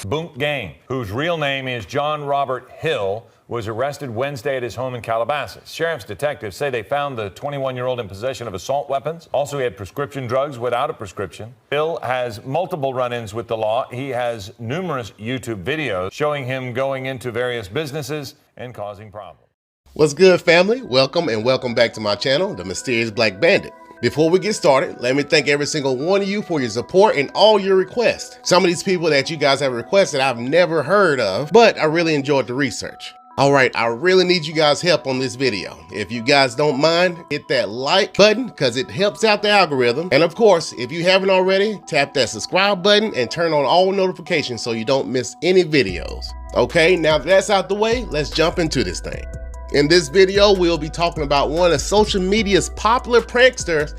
Boonk Gang, whose real name is John Robert Hill, was arrested Wednesday at his home in Calabasas. Sheriff's detectives say they found the 21-year-old in possession of assault weapons. Also, he had prescription drugs without a prescription. Hill has multiple run-ins with the law. He has numerous YouTube videos showing him going into various businesses and causing problems. What's good, family? Welcome and welcome back to my channel, The Mysterious Black Bandit. Before we get started, let me thank every single one of you for your support and all your requests. Some of these people that you guys have requested I've never heard of, but I really enjoyed the research. All right, I really need you guys' help on this video. If you guys don't mind, hit that like button because it helps out the algorithm. And of course, if you haven't already, tap that subscribe button and turn on all notifications so you don't miss any videos. Okay, now that that's out the way, let's jump into this thing. In this video, we'll be talking about one of social media's popular pranksters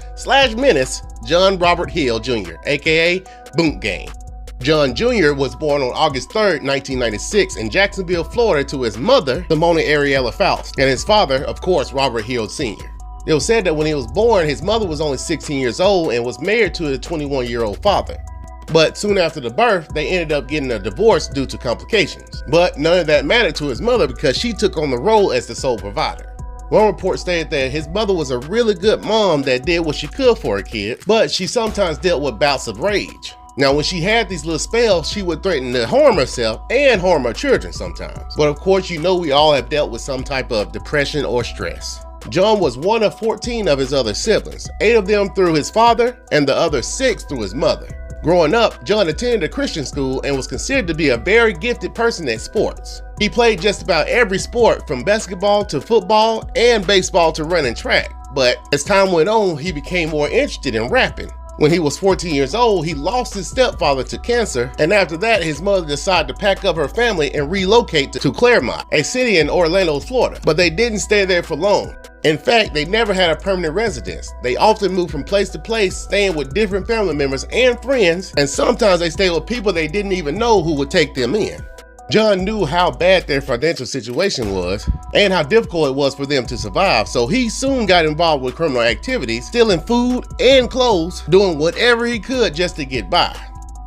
/ menace, John Robert Hill Jr., aka Boonk Gang. John Jr. was born on August 3rd, 1996 in Jacksonville, Florida to his mother, Simona Ariella Faust, and his father, of course, Robert Hill Sr. It was said that when he was born, his mother was only 16 years old and was married to a 21-year-old father. But soon after the birth, they ended up getting a divorce due to complications. But none of that mattered to his mother because she took on the role as the sole provider. One report stated that his mother was a really good mom that did what she could for her kid, but she sometimes dealt with bouts of rage. Now, when she had these little spells, she would threaten to harm herself and harm her children sometimes. But of course, you know we all have dealt with some type of depression or stress. John was one of 14 of his other siblings, 8 of them through his father and the other 6 through his mother. Growing up, John attended a Christian school and was considered to be a very gifted person at sports. He played just about every sport from basketball to football and baseball to running track. But as time went on, he became more interested in rapping. When he was 14 years old, he lost his stepfather to cancer, and after that, his mother decided to pack up her family and relocate to Claremont, a city in Orlando, Florida. But they didn't stay there for long. In fact, they never had a permanent residence. They often moved from place to place, staying with different family members and friends, and sometimes they stayed with people they didn't even know who would take them in. John knew how bad their financial situation was and how difficult it was for them to survive, so he soon got involved with criminal activities, stealing food and clothes, doing whatever he could just to get by.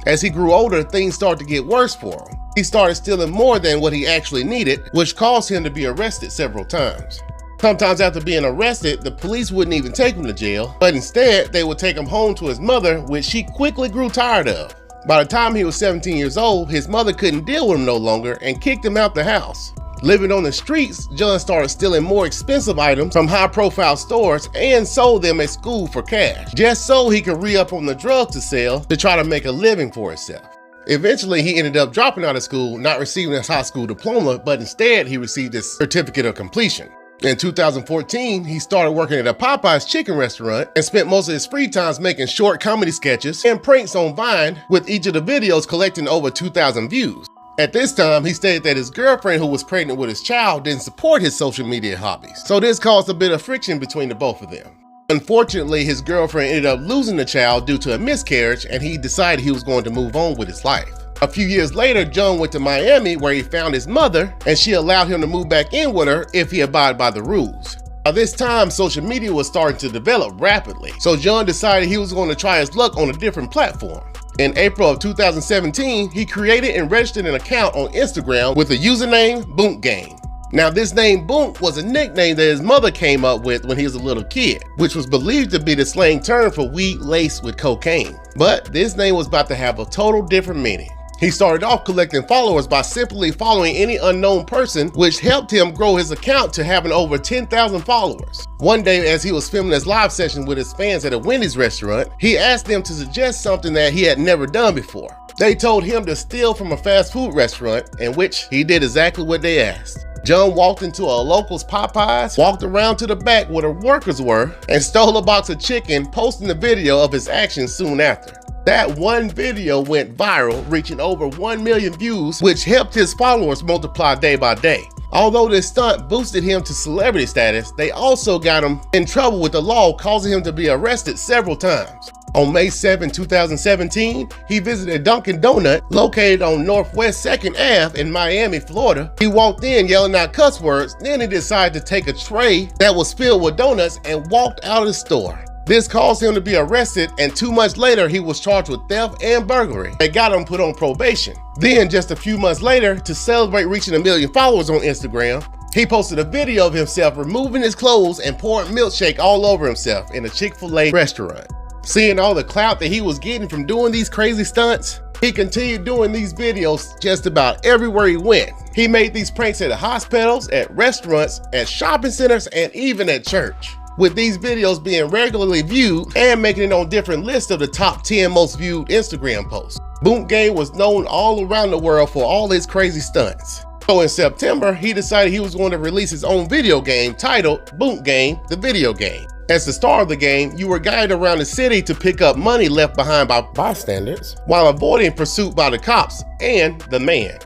As he grew older, things started to get worse for him. He started stealing more than what he actually needed, which caused him to be arrested several times. Sometimes after being arrested, the police wouldn't even take him to jail, but instead they would take him home to his mother, which she quickly grew tired of. By the time he was 17 years old, his mother couldn't deal with him no longer and kicked him out the house. Living on the streets, John started stealing more expensive items from high-profile stores and sold them at school for cash, just so he could re-up on the drugs to sell to try to make a living for himself. Eventually, he ended up dropping out of school, not receiving his high school diploma, but instead he received his certificate of completion. In 2014, he started working at a Popeye's chicken restaurant and spent most of his free times making short comedy sketches and pranks on Vine, with each of the videos collecting over 2,000 views. At this time, he stated that his girlfriend, who was pregnant with his child, didn't support his social media hobbies, so this caused a bit of friction between the both of them. Unfortunately, his girlfriend ended up losing the child due to a miscarriage, and he decided he was going to move on with his life. A few years later, John went to Miami where he found his mother, and she allowed him to move back in with her if he abided by the rules. By this time, social media was starting to develop rapidly, so John decided he was going to try his luck on a different platform. In April of 2017, he created and registered an account on Instagram with the username Boonk Gang. Now, this name Boonk was a nickname that his mother came up with when he was a little kid, which was believed to be the slang term for weed laced with cocaine. But this name was about to have a total different meaning. He started off collecting followers by simply following any unknown person, which helped him grow his account to having over 10,000 followers. One day, as he was filming his live session with his fans at a Wendy's restaurant, he asked them to suggest something that he had never done before. They told him to steal from a fast food restaurant, in which he did exactly what they asked. John walked into a local's Popeyes, walked around to the back where the workers were, and stole a box of chicken, posting the video of his actions soon after. That one video went viral, reaching over 1 million views, which helped his followers multiply day by day. Although this stunt boosted him to celebrity status, they also got him in trouble with the law, causing him to be arrested several times. On May 7, 2017, he visited Dunkin' Donut, located on Northwest 2nd Ave in Miami, Florida. He walked in yelling out cuss words, then he decided to take a tray that was filled with donuts and walked out of the store. This caused him to be arrested, and 2 months later, he was charged with theft and burglary. They got him put on probation. Then, just a few months later, to celebrate reaching 1 million followers on Instagram, he posted a video of himself removing his clothes and pouring milkshake all over himself in a Chick-fil-A restaurant. Seeing all the clout that he was getting from doing these crazy stunts, he continued doing these videos just about everywhere he went. He made these pranks at hospitals, at restaurants, at shopping centers, and even at church, with these videos being regularly viewed and making it on different lists of the top 10 most viewed Instagram posts. Boonk Gang was known all around the world for all his crazy stunts. So in September, he decided he was going to release his own video game titled Boonk Gang, the video game. As the star of the game, you were guided around the city to pick up money left behind by bystanders while avoiding pursuit by the cops and the man.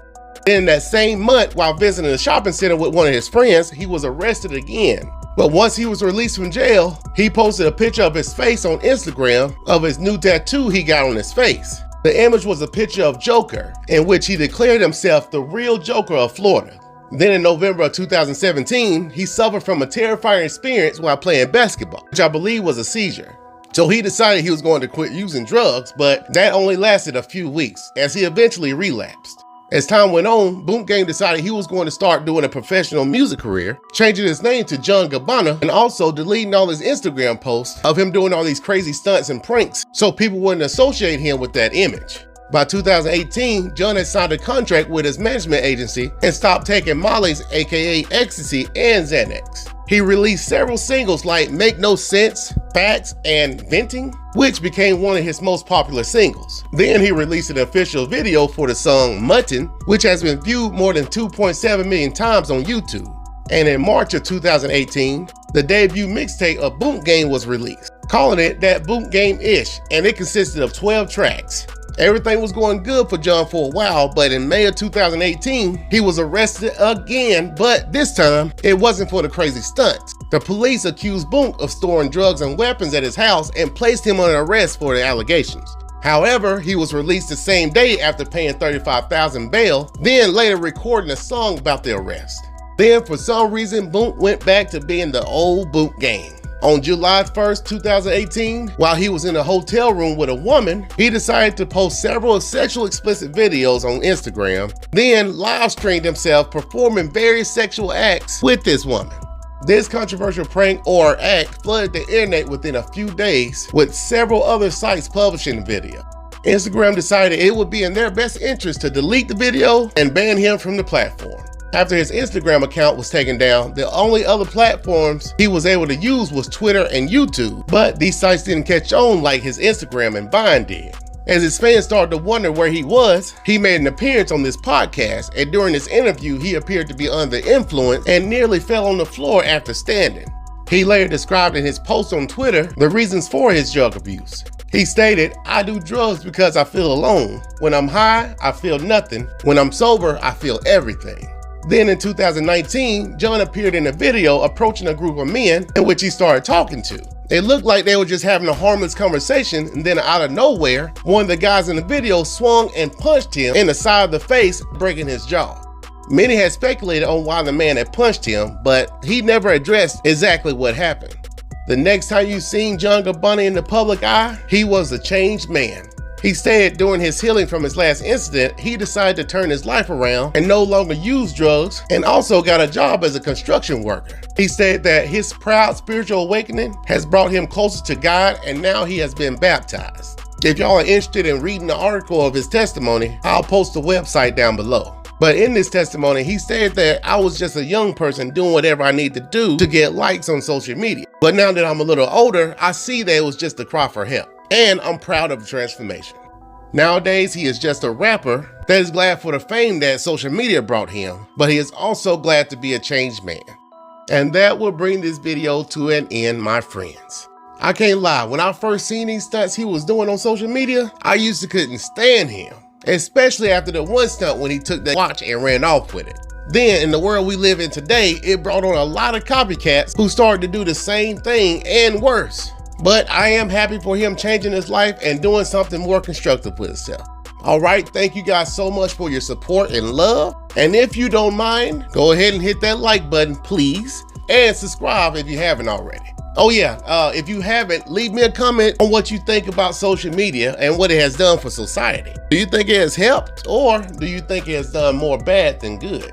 Then that same month, while visiting a shopping center with one of his friends, he was arrested again. But once he was released from jail, he posted a picture of his face on Instagram of his new tattoo he got on his face. The image was a picture of Joker, in which he declared himself the real Joker of Florida. Then in November of 2017, he suffered from a terrifying experience while playing basketball, which I believe was a seizure. So he decided he was going to quit using drugs, but that only lasted a few weeks, as he eventually relapsed. As time went on, Boonk Gang decided he was going to start doing a professional music career, changing his name to John Gabbana, and also deleting all his Instagram posts of him doing all these crazy stunts and pranks so people wouldn't associate him with that image. By 2018, John had signed a contract with his management agency and stopped taking Molly's, aka Ecstasy, and Xanax. He released several singles like Make No Sense, Facts, and Venting, which became one of his most popular singles. Then he released an official video for the song Mutton, which has been viewed more than 2.7 million times on YouTube. And in March of 2018, the debut mixtape of Boonk Gang was released, calling it That Boonk Gang-ish, and it consisted of 12 tracks. Everything was going good for John for a while, but in May of 2018, he was arrested again, but this time, it wasn't for the crazy stunts. The police accused Boonk of storing drugs and weapons at his house and placed him under arrest for the allegations. However, he was released the same day after paying $35,000 bail, then later recording a song about the arrest. Then for some reason, Boonk went back to being the old Boonk Gang. On July 1st, 2018, while he was in a hotel room with a woman, he decided to post several sexual explicit videos on Instagram, then live streamed himself performing various sexual acts with this woman. This controversial prank or act flooded the internet within a few days, with several other sites publishing the video. Instagram decided it would be in their best interest to delete the video and ban him from the platform. After his Instagram account was taken down, the only other platforms he was able to use was Twitter and YouTube, but these sites didn't catch on like his Instagram and Vine did. As his fans started to wonder where he was, he made an appearance on this podcast, and during this interview, he appeared to be under the influence and nearly fell on the floor after standing. He later described in his post on Twitter the reasons for his drug abuse. He stated, "I do drugs because I feel alone. When I'm high, I feel nothing. When I'm sober, I feel everything." Then in 2019, John appeared in a video approaching a group of men in which he started talking to. It looked like they were just having a harmless conversation, and then out of nowhere, one of the guys in the video swung and punched him in the side of the face, breaking his jaw. Many had speculated on why the man had punched him, but he never addressed exactly what happened. The next time you seen John Gabbana in the public eye, he was a changed man. He said during his healing from his last incident, he decided to turn his life around and no longer use drugs, and also got a job as a construction worker. He said that his proud spiritual awakening has brought him closer to God, and now he has been baptized. If y'all are interested in reading the article of his testimony, I'll post the website down below. But in this testimony, he said that I was just a young person doing whatever I need to do to get likes on social media. But now that I'm a little older, I see that it was just a cry for help. And I'm proud of the transformation. Nowadays, he is just a rapper that is glad for the fame that social media brought him, but he is also glad to be a changed man. And that will bring this video to an end, my friends. I can't lie, when I first seen these stunts he was doing on social media, I used to couldn't stand him, especially after the one stunt when he took the watch and ran off with it. Then, in the world we live in today, it brought on a lot of copycats who started to do the same thing and worse. But I am happy for him changing his life and doing something more constructive with himself. All right, thank you guys so much for your support and love. And if you don't mind, go ahead and hit that like button, please. And subscribe if you haven't already. Oh yeah, if you haven't, leave me a comment on what you think about social media and what it has done for society. Do you think it has helped, or do you think it has done more bad than good?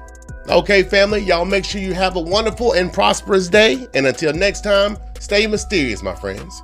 Okay, family, y'all make sure you have a wonderful and prosperous day. And until next time, stay mysterious, my friends.